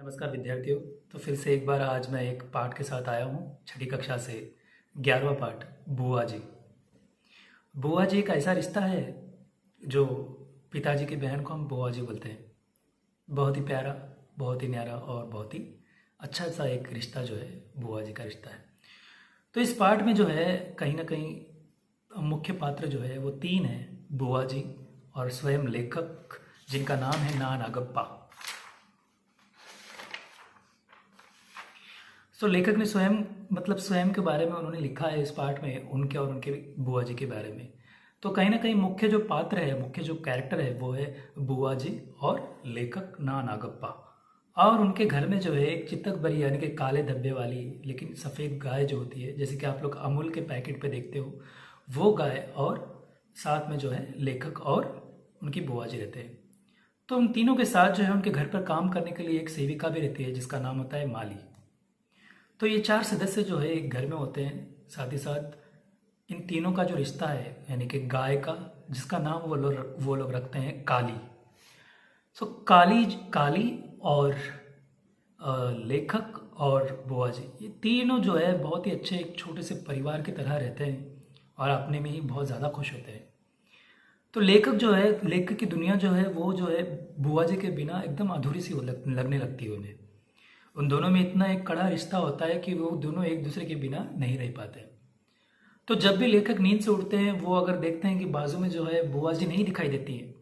नमस्कार विद्यार्थियों। तो फिर से एक बार आज मैं एक पाठ के साथ आया हूँ, छठी कक्षा से 11वां पाठ। बुआ जी। बुआ जी एक ऐसा रिश्ता है जो पिताजी की बहन को हम बुआ जी बोलते हैं। बहुत ही प्यारा, बहुत ही न्यारा और बहुत ही अच्छा सा एक रिश्ता जो है बुआ जी का रिश्ता है। तो इस पाठ में जो है कहीं ना कहीं मुख्य पात्र जो है वो तीन है, बुआ जी और स्वयं लेखक जिनका नाम है ना नागप्पा। तो लेखक ने स्वयं के बारे में उन्होंने लिखा है इस पाठ में, उनके और उनके बुआ जी के बारे में। तो कहीं ना कहीं मुख्य जो पात्र है, मुख्य जो कैरेक्टर है वो है बुआ जी और लेखक ना नागप्पा। और उनके घर में जो है एक चित्तक बरी यानी कि काले धब्बे वाली लेकिन सफ़ेद गाय जो होती है, जैसे कि आप लोग अमूल के पैकेट पे देखते हो, वो गाय, और साथ में जो है लेखक और उनकी बुआ जी रहते हैं। तो उन तीनों के साथ जो है उनके घर पर काम करने के लिए एक सेविका भी रहती है जिसका नाम होता है माली। तो ये चार सदस्य जो है एक घर में होते हैं। साथ ही साथ इन तीनों का जो रिश्ता है यानी कि गाय का, जिसका नाम वो लोग रखते हैं काली। सो काली काली और लेखक और बुआ जी, ये तीनों जो है बहुत ही अच्छे एक छोटे से परिवार की तरह रहते हैं और अपने में ही बहुत ज़्यादा खुश होते हैं। तो लेखक जो है, लेखक की दुनिया जो है वो जो है बुआ जी के बिना एकदम अधूरी सी लगने लगती है उन्हें। उन दोनों में इतना एक कड़ा रिश्ता होता है कि वो दोनों एक दूसरे के बिना नहीं रह पाते। तो जब भी लेखक नींद से उठते हैं, वो अगर देखते हैं कि बाजू में जो है बुआ जी नहीं दिखाई देती है,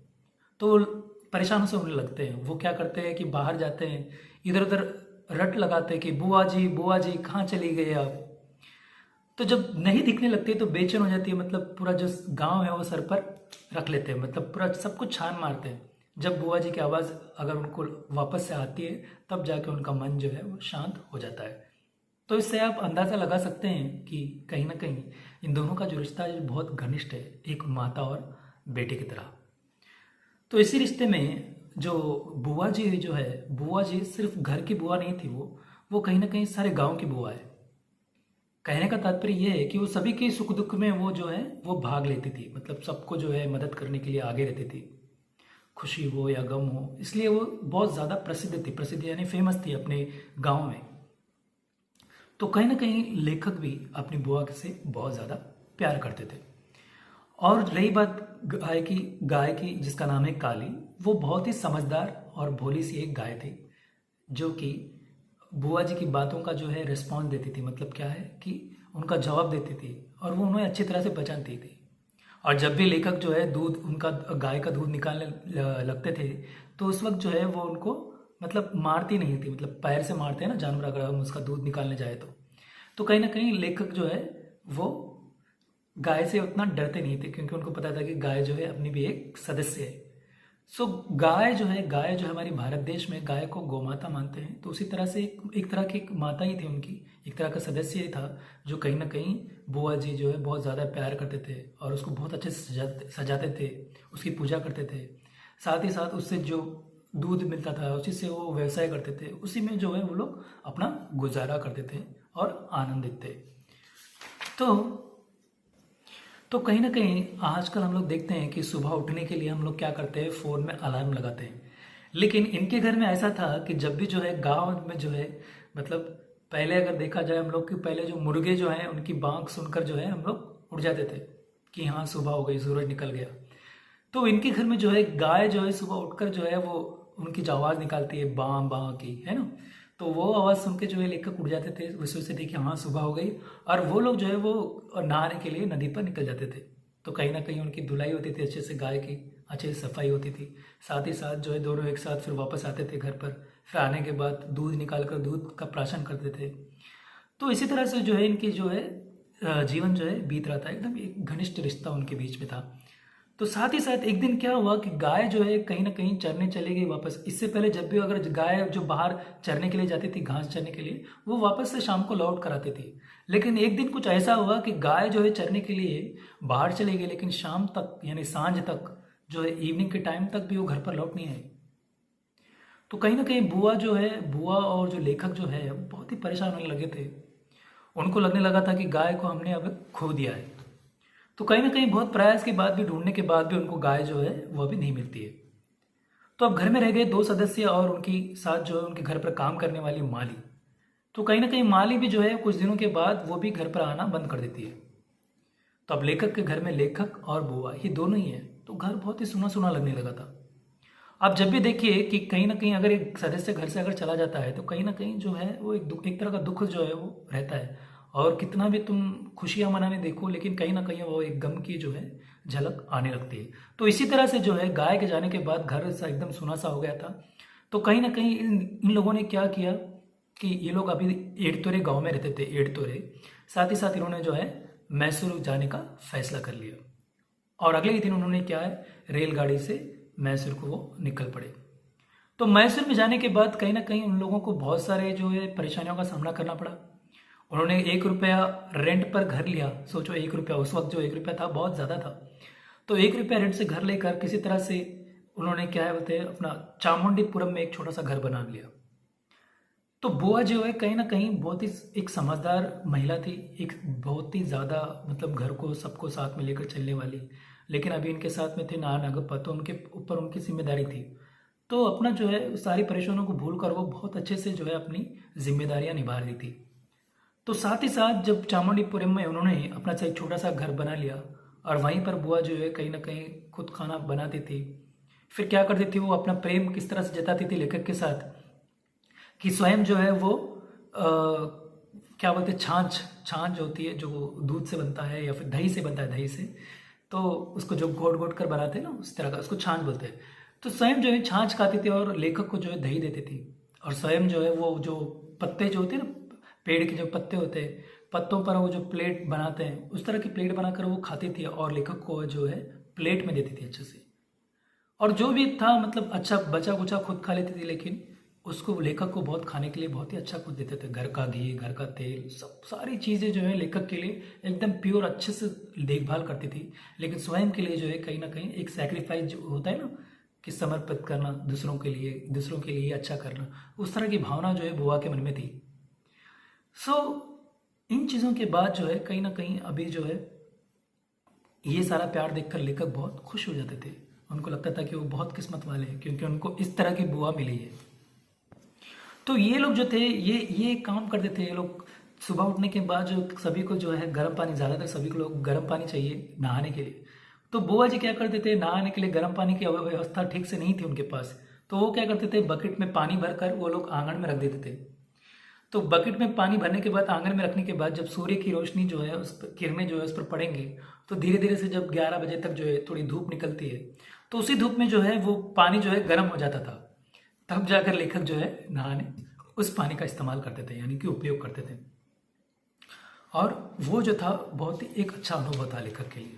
तो वो परेशान से होने लगते हैं। वो क्या करते हैं कि बाहर जाते हैं, इधर उधर रट लगाते हैं कि बुआ जी कहाँ चली गई आप। तो जब नहीं दिखने लगती है तो बेचैन हो जाती है, मतलब पूरा जो गांव है वो सर पर रख लेते हैं, मतलब पूरा सब कुछ छान मारते हैं। जब बुआ जी की आवाज़ अगर उनको वापस से आती है तब जाके उनका मन जो है वो शांत हो जाता है। तो इससे आप अंदाज़ा लगा सकते हैं कि कहीं ना कहीं इन दोनों का जो रिश्ता है बहुत घनिष्ठ है, एक माता और बेटे की तरह। तो इसी रिश्ते में जो बुआ जी जो है, बुआ जी सिर्फ घर की बुआ नहीं थी, वो कहीं ना कहीं सारे गांव की बुआ है। कहने का तात्पर्य ये है कि वो सभी के सुख दुख में वो जो है वो भाग लेती थी, मतलब सबको जो है मदद करने के लिए आगे रहती थी, खुशी हो या गम हो। इसलिए वो बहुत ज़्यादा प्रसिद्ध थी, प्रसिद्ध यानी फेमस थी अपने गांव में। तो कहीं ना कहीं लेखक भी अपनी बुआ से बहुत ज़्यादा प्यार करते थे। और रही बात गाय की जिसका नाम है काली, वो बहुत ही समझदार और भोली सी एक गाय थी जो कि बुआ जी की बातों का जो है रिस्पॉन्स देती थी, मतलब क्या है कि उनका जवाब देती थी और वो उन्हें अच्छी तरह से पहचानती थी। और जब भी लेखक जो है दूध, उनका गाय का दूध निकालने लगते थे, तो उस वक्त जो है वो उनको मतलब मारती नहीं थी, मतलब पैर से मारते हैं ना जानवर अगर हम उसका दूध निकालने जाए तो कहीं ना कहीं लेखक जो है वो गाय से उतना डरते नहीं थे, क्योंकि उनको पता था कि गाय जो है अपनी भी एक सदस्य है। सो गाय जो है हमारी भारत देश में गाय को गौमाता मानते हैं। तो उसी तरह से एक तरह की एक माता ही थी उनकी, एक तरह का सदस्य ही था जो कहीं ना कहीं बुआ जी जो है बहुत ज़्यादा प्यार करते थे और उसको बहुत अच्छे से सजाते थे, उसकी पूजा करते थे। साथ ही साथ उससे जो दूध मिलता था उसी से वो व्यवसाय करते थे, उसी में जो है वो लोग अपना गुजारा करते थे और आनंदित थे। तो तो कहीं ना कहीं आजकल हम लोग देखते हैं कि सुबह उठने के लिए हम लोग क्या करते हैं, फ़ोन में अलार्म लगाते हैं। लेकिन इनके घर में ऐसा था कि जब भी जो है गांव में जो है, मतलब पहले अगर देखा जाए हम लोग कि पहले जो मुर्गे जो हैं उनकी बांग सुनकर जो है हम लोग उठ जाते थे कि हाँ सुबह हो गई, सूरज निकल गया। तो इनके घर में जो है गाय जो है सुबह उठकर जो है वो उनकी जो आवाज़ निकालती है बाँ बाँ की, है ना। तो वो आवाज़ सुन के जो है लेखक उठ जाते थे, उस वजह से देखिए हाँ सुबह हो गई। और वो लोग जो है वो नहाने के लिए नदी पर निकल जाते थे। तो कहीं ना कहीं उनकी धुलाई होती थी अच्छे से, गाय की अच्छे से सफाई होती थी। साथ ही साथ जो है दोनों एक साथ फिर वापस आते थे घर पर, फिर आने के बाद दूध निकाल कर दूध का प्राशन करते थे। तो इसी तरह से जो है इनकी जो है जीवन जो है बीत रहा था, एकदम एक घनिष्ठ रिश्ता उनके बीच में था। तो साथ ही साथ एक दिन क्या हुआ कि गाय जो है कहीं ना कहीं चरने चली गई वापस। इससे पहले जब भी अगर गाय जो बाहर चरने के लिए जाती थी, घास चरने के लिए, वो वापस से शाम को लौट कर आती थी। लेकिन एक दिन कुछ ऐसा हुआ कि गाय जो है चरने के लिए बाहर चली गई, लेकिन शाम तक यानी सांझ तक जो है इवनिंग के टाइम तक भी वो घर पर लौट नहीं आई। तो कहीं ना कहीं बुआ और जो लेखक जो है बहुत ही परेशान होने लगे थे। उनको लगने लगा था कि गाय को हमने अब खो दिया है। तो कहीं ना कहीं बहुत प्रयास के बाद भी, ढूंढने के बाद भी उनको गाय जो है वो अभी नहीं मिलती है। तो अब घर में रह गए 2 सदस्य और उनकी साथ जो है उनके घर पर काम करने वाली माली। तो कहीं ना कहीं माली भी जो है कुछ दिनों के बाद वो भी घर पर आना बंद कर देती है। तो अब लेखक के घर में लेखक और बुआ ये दोनों ही है, तो घर बहुत ही सुना सुना लगने लगा था। आप जब भी देखिए कि कहीं ना कहीं अगर एक सदस्य घर से अगर चला जाता है तो कहीं ना कहीं जो है वो एक दुख, एक तरह का दुख जो है वो रहता है। और कितना भी तुम खुशियां मनाने देखो लेकिन कहीं ना कहीं वो एक गम की जो है झलक आने लगती है। तो इसी तरह से जो है गाय के जाने के बाद घर सा एकदम सुना सा हो गया था। तो कहीं ना कहीं इन लोगों ने क्या किया कि ये लोग अभी एड़तोरे गांव में रहते थे, एड़तोरे। साथ ही साथ इन्होंने जो है मैसूर जाने का फैसला कर लिया और अगले ही दिन उन्होंने क्या है रेलगाड़ी से मैसूर को वो निकल पड़े। तो मैसूर में जाने के बाद कहीं ना कहीं उन लोगों को बहुत सारे जो है परेशानियों का सामना करना पड़ा। उन्होंने 1 रुपया रेंट पर घर लिया। सोचो 1 रुपया, उस वक्त जो 1 रुपया था बहुत ज़्यादा था। तो 1 रुपया रेंट से घर लेकर किसी तरह से उन्होंने क्या है बोलते हैं अपना चामुंडीपुरम में एक छोटा सा घर बना लिया। तो बुआ जो है कहीं ना कहीं बहुत ही एक समझदार महिला थी, एक बहुत ही ज़्यादा मतलब घर को सबको साथ में लेकर चलने वाली। लेकिन अभी इनके साथ में थे नागप्पा, तो उनके ऊपर उनकी जिम्मेदारी थी। तो अपना जो है सारी परेशानियों को भूल कर वो बहुत अच्छे से जो है अपनी जिम्मेदारियां निभा रही थी। तो साथ ही साथ जब चामुंडीपुरम में उन्होंने अपना एक छोटा सा घर बना लिया और वहीं पर बुआ जो है कहीं ना कहीं खुद खाना बनाती थी। फिर क्या करती थी वो अपना प्रेम किस तरह से जताती थी लेखक के साथ कि स्वयं जो है वो क्या बोलते हैं छाछ, छाछ जो होती है जो दूध से बनता है या फिर दही से बनता है, दही से तो उसको जो घोट घोट कर बनाते हैं ना उस तरह का उसको छाछ बोलते हैं। तो स्वयं जो है छाछ खाती थी और लेखक को जो है दही देती थी। और स्वयं जो है वो जो पत्ते जो होते हैं ना, पेड़ के जो पत्ते होते हैं, पत्तों पर वो जो प्लेट बनाते हैं उस तरह की प्लेट बनाकर वो खाती थी और लेखक को जो है प्लेट में देती थी अच्छे से। और जो भी था मतलब अच्छा बचा कुचा खुद खा लेती थी, लेकिन उसको लेखक को बहुत खाने के लिए बहुत ही अच्छा कुछ देते थे। घर का घी, घर का तेल, सब सारी चीज़ें जो है लेखक के लिए एकदम प्योर अच्छे से देखभाल करती थी। लेकिन स्वयं के लिए जो है कहीं ना कहीं एक सेक्रीफाइस जो होता है ना कि समर्पित करना दूसरों के लिए अच्छा करना, उस तरह की भावना जो है बुआ के मन में थी। सो इन चीज़ों के बाद जो है कहीं ना कहीं अभी जो है ये सारा प्यार देखकर लेखक बहुत खुश हो जाते थे। उनको लगता था कि वो बहुत किस्मत वाले हैं क्योंकि उनको इस तरह की बुआ मिली है। तो ये लोग जो थे ये काम करते थे। ये लोग सुबह उठने के बाद जो सभी को जो है गर्म पानी, ज़्यादातर सभी को लोग गर्म पानी चाहिए नहाने के लिए। तो बुआ जी क्या करते थे, नहाने के लिए गर्म पानी की व्यवस्था ठीक से नहीं थी उनके पास। तो वो क्या करते थे, बकेट में पानी भरकर वो लोग आंगन में रख देते थे। तो बकेट में पानी भरने के बाद आंगन में रखने के बाद जब सूर्य की रोशनी जो है उस पर किरणें जो है उस पर पड़ेंगी तो धीरे धीरे से जब 11 बजे तक जो है थोड़ी धूप निकलती है तो उसी धूप में जो है वो पानी जो है गर्म हो जाता था। तब जाकर लेखक जो है नहाने उस पानी का इस्तेमाल करते थे, यानी कि उपयोग करते थे। और वो जो था बहुत ही एक अच्छा अनुभव था लेखक के लिए।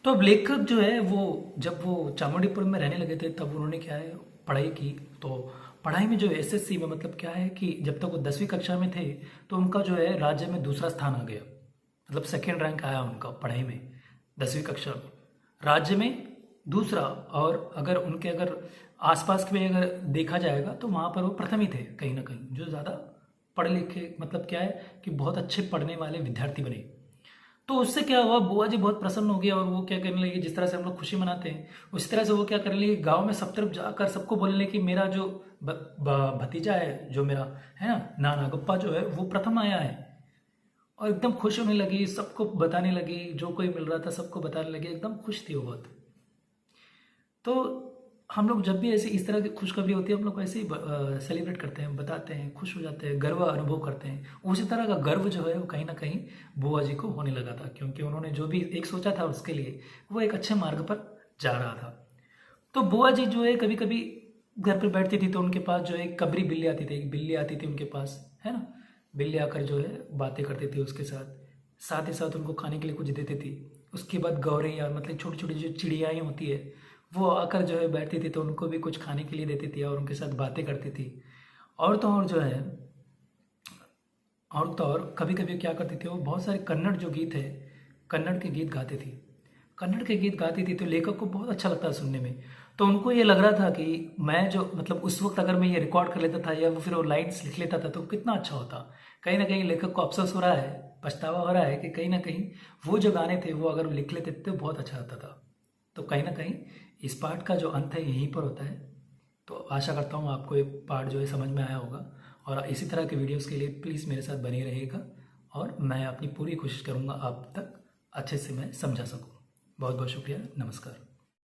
तो अब लेखक जो है वो जब वो चामुंडीपुरम में रहने लगे थे तब उन्होंने क्या है पढ़ाई की। तो पढ़ाई में जो एसएससी में मतलब क्या है कि जब तक वो 10वीं कक्षा में थे तो उनका जो है राज्य में दूसरा स्थान आ गया, मतलब सेकेंड रैंक आया उनका पढ़ाई में 10वीं कक्षा में, राज्य में दूसरा। और अगर आसपास में अगर देखा जाएगा तो वहाँ पर वो प्रथम ही थे कहीं ना कहीं, जो ज़्यादा पढ़े लिखे मतलब क्या है कि बहुत अच्छे पढ़ने वाले विद्यार्थी बने। तो उससे क्या हुआ, बुआ जी बहुत प्रसन्न हो गए और वो क्या करने लगे, जिस तरह से हम लोग खुशी मनाते हैं उसी तरह से वो क्या करने लगे, गांव में सब तरफ जाकर सबको बोलने लगे कि मेरा जो भतीजा है, जो मेरा है ना नाना गप्पा जो है वो प्रथम आया है। और एकदम खुश होने लगी, सबको बताने लगी, जो कोई मिल रहा था सबको बताने लगी, एकदम खुश थी वो बहुत। तो हम लोग जब भी ऐसी इस तरह की खुशखबरी होती है हम लोग ऐसे ही सेलिब्रेट करते हैं, बताते हैं, खुश हो जाते हैं, गर्व अनुभव करते हैं। उसी तरह का गर्व जो है वो कहीं ना कहीं बुआ जी को होने लगा था क्योंकि उन्होंने जो भी एक सोचा था उसके लिए वो एक अच्छे मार्ग पर जा रहा था। तो बुआ जी जो है कभी कभी घर पर बैठती थी तो उनके पास जो है एक कबरी बिल्ली आती थी, एक बिल्ली आती थी उनके पास, है ना। बिल्ली आकर जो है बातें करती थी उसके साथ, साथ ही साथ उनको खाने के लिए कुछ देती थी। उसके बाद गौरैया मतलब छोटी छोटी जो चिड़ियाएँ होती है वो आकर जो है बैठती थी तो उनको भी कुछ खाने के लिए देती थी और उनके साथ बातें करती थी। और तो और जो है और तो और कभी कभी क्या करती थी वो बहुत सारे कन्नड़ जो गीत है, कन्नड़ के गीत गाती थी। कन्नड़ के गीत गाती थी तो लेखक को बहुत अच्छा लगता है सुनने में। तो उनको ये लग रहा था कि मैं जो मतलब उस वक्त अगर मैं ये रिकॉर्ड कर लेता था या वो फिर वो लाइन्स लिख लेता था तो कितना अच्छा होता। कहीं ना कहीं लेखक को अफसोस हो रहा है, पछतावा हो रहा है कि कहीं ना कहीं वो जो गाने थे वो अगर लिख लेते तो बहुत अच्छा होता था। तो कहीं ना कहीं इस पार्ट का जो अंत है यहीं पर होता है। तो आशा करता हूँ आपको ये पार्ट जो है समझ में आया होगा, और इसी तरह के वीडियोस के लिए प्लीज़ मेरे साथ बने रहिएगा, और मैं अपनी पूरी कोशिश करूँगा आप तक अच्छे से मैं समझा सकूँ। बहुत बहुत शुक्रिया, नमस्कार।